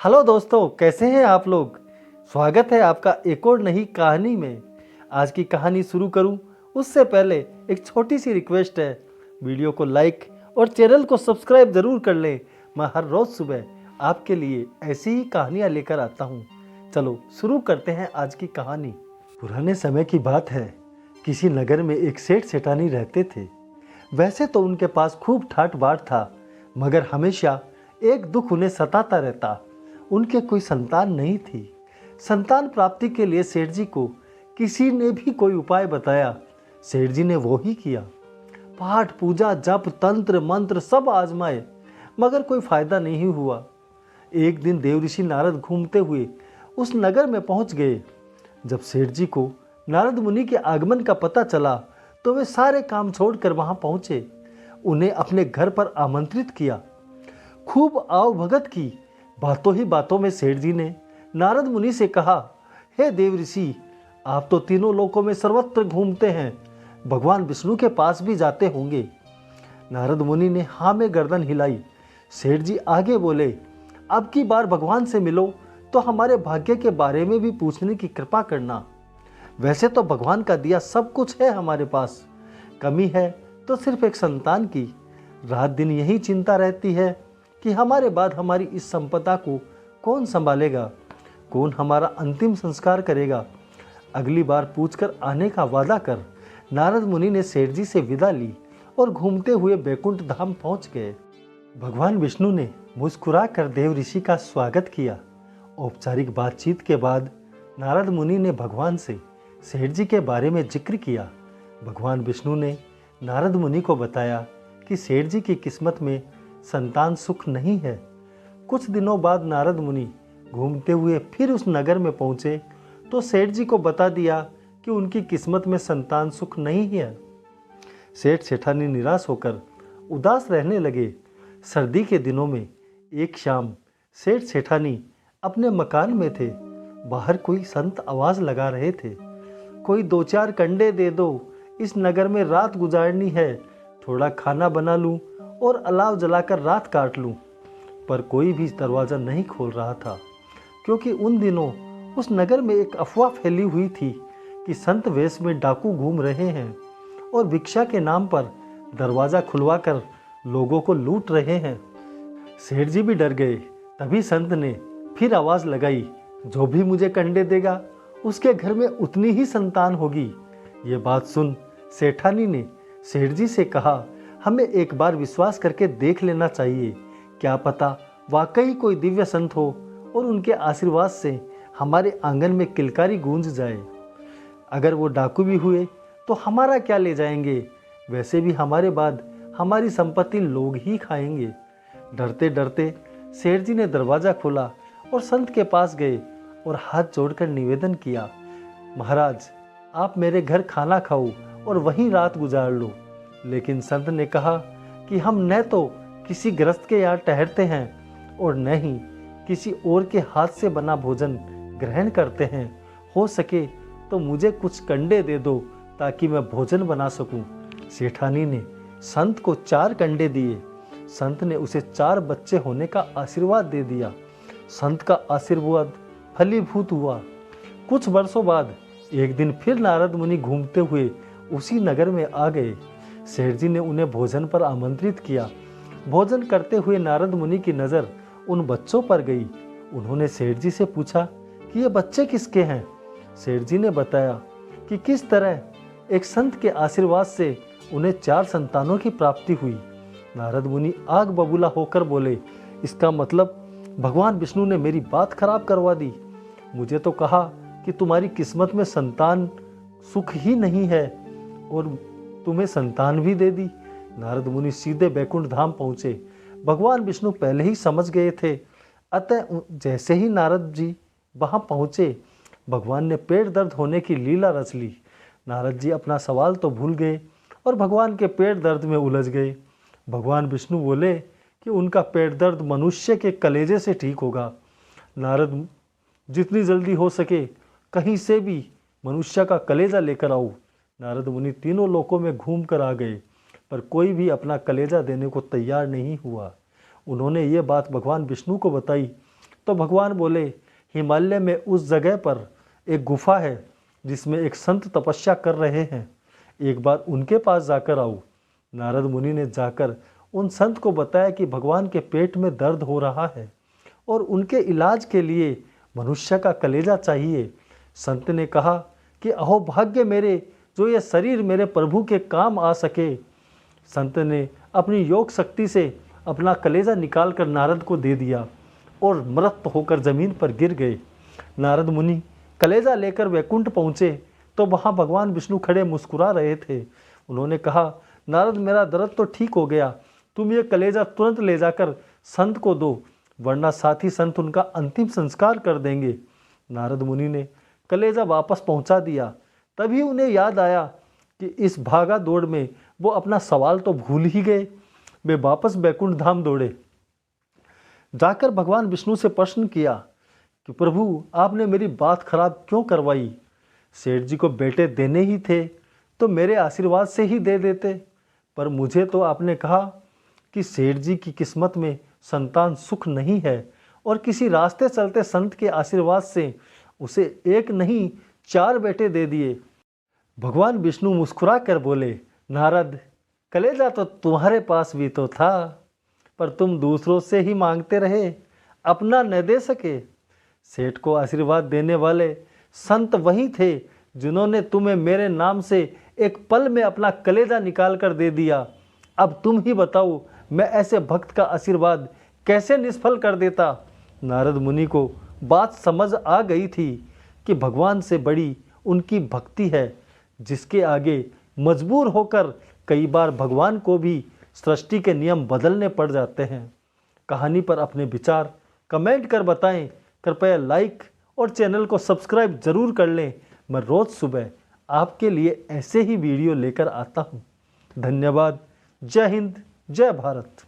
Hello दोस्तों, कैसे हैं आप लोग। स्वागत है आपका एक और नई कहानी में। आज की कहानी शुरू करूं उससे पहले एक छोटी सी रिक्वेस्ट है, वीडियो को लाइक और चैनल को सब्सक्राइब ज़रूर कर लें। मैं हर रोज़ सुबह आपके लिए ऐसी ही कहानियां लेकर आता हूं। चलो शुरू करते हैं आज की कहानी। पुराने समय की बात है, किसी नगर में एक सेठ सेठानी रहते थे। वैसे तो उनके पास खूब ठाट बाट था, मगर हमेशा एक दुख उन्हें सताता रहता। उनके कोई संतान नहीं थी। संतान प्राप्ति के लिए सेठ जी को किसी ने भी कोई उपाय बताया, सेठ जी ने वो ही किया। पाठ पूजा जप तंत्र मंत्र सब आजमाए, मगर कोई फायदा नहीं हुआ। एक दिन देवऋषि नारद घूमते हुए उस नगर में पहुंच गए। जब सेठ जी को नारद मुनि के आगमन का पता चला तो वे सारे काम छोड़कर वहां पहुंचे। उन्हें अपने घर पर आमंत्रित किया, खूब आवभगत की। बातों ही बातों में सेठ जी ने नारद मुनि से कहा, हे देवऋषि, आप तो तीनों लोकों में सर्वत्र घूमते हैं, भगवान विष्णु के पास भी जाते होंगे। नारद मुनि ने हाँ में गर्दन हिलाई। सेठ जी आगे बोले, अब की बार भगवान से मिलो तो हमारे भाग्य के बारे में भी पूछने की कृपा करना। वैसे तो भगवान का दिया सब कुछ है हमारे पास, कमी है तो सिर्फ एक संतान की। रात दिन यही चिंता रहती है कि हमारे बाद हमारी इस संपदा को कौन संभालेगा, कौन हमारा अंतिम संस्कार करेगा। अगली बार पूछकर आने का वादा कर। नारद मुनि ने सेठ जी से विदा ली और घूमते हुए बैकुंठ धाम पहुंच गए। भगवान विष्णु ने मुस्कुरा कर देव ऋषि का स्वागत किया। औपचारिक बातचीत के बाद नारद मुनि ने भगवान से सेठ जी के बारे में जिक्र किया। भगवान विष्णु ने नारद मुनि को बताया कि सेठ जी की किस्मत में संतान सुख नहीं है। कुछ दिनों बाद नारद मुनि घूमते हुए फिर उस नगर में पहुंचे तो सेठ जी को बता दिया कि उनकी किस्मत में संतान सुख नहीं है। सेठ सेठानी निराश होकर उदास रहने लगे। सर्दी के दिनों में एक शाम सेठ सेठानी अपने मकान में थे। बाहर कोई संत आवाज लगा रहे थे, कोई दो चार कंडे दे दो, इस नगर में रात गुजारनी है, थोड़ा खाना बना लूं और अलाव जलाकर रात काट लूं। पर कोई भी दरवाज़ा नहीं खोल रहा था, क्योंकि उन दिनों उस नगर में एक अफवाह फैली हुई थी कि संत वेश में डाकू घूम रहे हैं और भिक्षा के नाम पर दरवाज़ा खुलवाकर लोगों को लूट रहे हैं। सेठ जी भी डर गए। तभी संत ने फिर आवाज़ लगाई, जो भी मुझे कंडे देगा उसके घर में उतनी ही संतान होगी। ये बात सुन सेठानी ने सेठ जी से कहा, हमें एक बार विश्वास करके देख लेना चाहिए, क्या पता वाकई कोई दिव्य संत हो और उनके आशीर्वाद से हमारे आंगन में किलकारी गूंज जाए। अगर वो डाकू भी हुए तो हमारा क्या ले जाएंगे, वैसे भी हमारे बाद हमारी संपत्ति लोग ही खाएंगे। डरते डरते सेठ जी ने दरवाज़ा खोला और संत के पास गए और हाथ जोड़कर निवेदन किया, महाराज आप मेरे घर खाना खाओ और वहीं रात गुजार लो। लेकिन संत ने कहा कि हम न तो किसी गृहस्थ के यहाँ ठहरते हैं और न ही किसी और के हाथ से बना भोजन ग्रहण करते हैं। हो सके तो मुझे कुछ कंडे दे दो ताकि मैं भोजन बना सकूं। सेठानी ने संत को 4 कंडे दिए। संत ने उसे 4 बच्चे होने का आशीर्वाद दे दिया। संत का आशीर्वाद फलीभूत हुआ। कुछ वर्षों बाद एक दिन फिर नारद मुनि घूमते हुए उसी नगर में आ गए। सेठ जी ने उन्हें भोजन पर आमंत्रित किया। भोजन करते हुए नारद मुनि की नज़र उन बच्चों पर गई। उन्होंने सेठ जी से पूछा कि ये बच्चे किसके हैं। सेठ जी ने बताया कि किस तरह एक संत के आशीर्वाद से उन्हें 4 संतानों की प्राप्ति हुई। नारद मुनि आग बबूला होकर बोले, इसका मतलब भगवान विष्णु ने मेरी बात खराब करवा दी। मुझे तो कहा कि तुम्हारी किस्मत में संतान सुख ही नहीं है और तुम्हें संतान भी दे दी। नारद मुनि सीधे बैकुंठ धाम पहुंचे। भगवान विष्णु पहले ही समझ गए थे, अतः जैसे ही नारद जी वहां पहुंचे, भगवान ने पेट दर्द होने की लीला रच ली। नारद जी अपना सवाल तो भूल गए और भगवान के पेट दर्द में उलझ गए। भगवान विष्णु बोले कि उनका पेट दर्द मनुष्य के कलेजे से ठीक होगा। नारद, जितनी जल्दी हो सके कहीं से भी मनुष्य का कलेजा लेकर आओ। नारद मुनि तीनों लोकों में घूम कर आ गए, पर कोई भी अपना कलेजा देने को तैयार नहीं हुआ। उन्होंने ये बात भगवान विष्णु को बताई। तो भगवान बोले, हिमालय में उस जगह पर एक गुफा है जिसमें एक संत तपस्या कर रहे हैं, एक बार उनके पास जाकर आओ। नारद मुनि ने जाकर उन संत को बताया कि भगवान के पेट में दर्द हो रहा है और उनके इलाज के लिए मनुष्य का कलेजा चाहिए। संत ने कहा कि अहो भाग्य मेरे, जो ये शरीर मेरे प्रभु के काम आ सके। संत ने अपनी योग शक्ति से अपना कलेजा निकाल कर नारद को दे दिया और मृत होकर जमीन पर गिर गए। नारद मुनि कलेजा लेकर वैकुंठ पहुँचे तो वहाँ भगवान विष्णु खड़े मुस्कुरा रहे थे। उन्होंने कहा, नारद मेरा दर्द तो ठीक हो गया, तुम ये कलेजा तुरंत ले जाकर संत को दो, वरना साथी संत उनका अंतिम संस्कार कर देंगे। नारद मुनि ने कलेजा वापस पहुंचा दिया। तभी उन्हें याद आया कि इस भागा दौड़ में वो अपना सवाल तो भूल ही गए। वे वापस बैकुंठ धाम दौड़े। जाकर भगवान विष्णु से प्रश्न किया कि प्रभु, आपने मेरी बात खराब क्यों करवाई? सेठ जी को बेटे देने ही थे तो मेरे आशीर्वाद से ही दे देते, पर मुझे तो आपने कहा कि सेठ जी की किस्मत में संतान सुख नहीं है और किसी रास्ते चलते संत के आशीर्वाद से उसे एक नहीं 4 बेटे दे दिए। भगवान विष्णु मुस्कुरा कर बोले, नारद, कलेजा तो तुम्हारे पास भी तो था, पर तुम दूसरों से ही मांगते रहे, अपना न दे सके। सेठ को आशीर्वाद देने वाले संत वही थे जिन्होंने तुम्हें मेरे नाम से एक पल में अपना कलेजा निकाल कर दे दिया। अब तुम ही बताओ, मैं ऐसे भक्त का आशीर्वाद कैसे निष्फल कर देता? नारद मुनि को बात समझ आ गई थी कि भगवान से बड़ी उनकी भक्ति है, जिसके आगे मजबूर होकर कई बार भगवान को भी सृष्टि के नियम बदलने पड़ जाते हैं। कहानी पर अपने विचार कमेंट कर बताएं। कृपया लाइक और चैनल को सब्सक्राइब जरूर कर लें। मैं रोज़ सुबह आपके लिए ऐसे ही वीडियो लेकर आता हूँ। धन्यवाद। जय हिंद, जय भारत।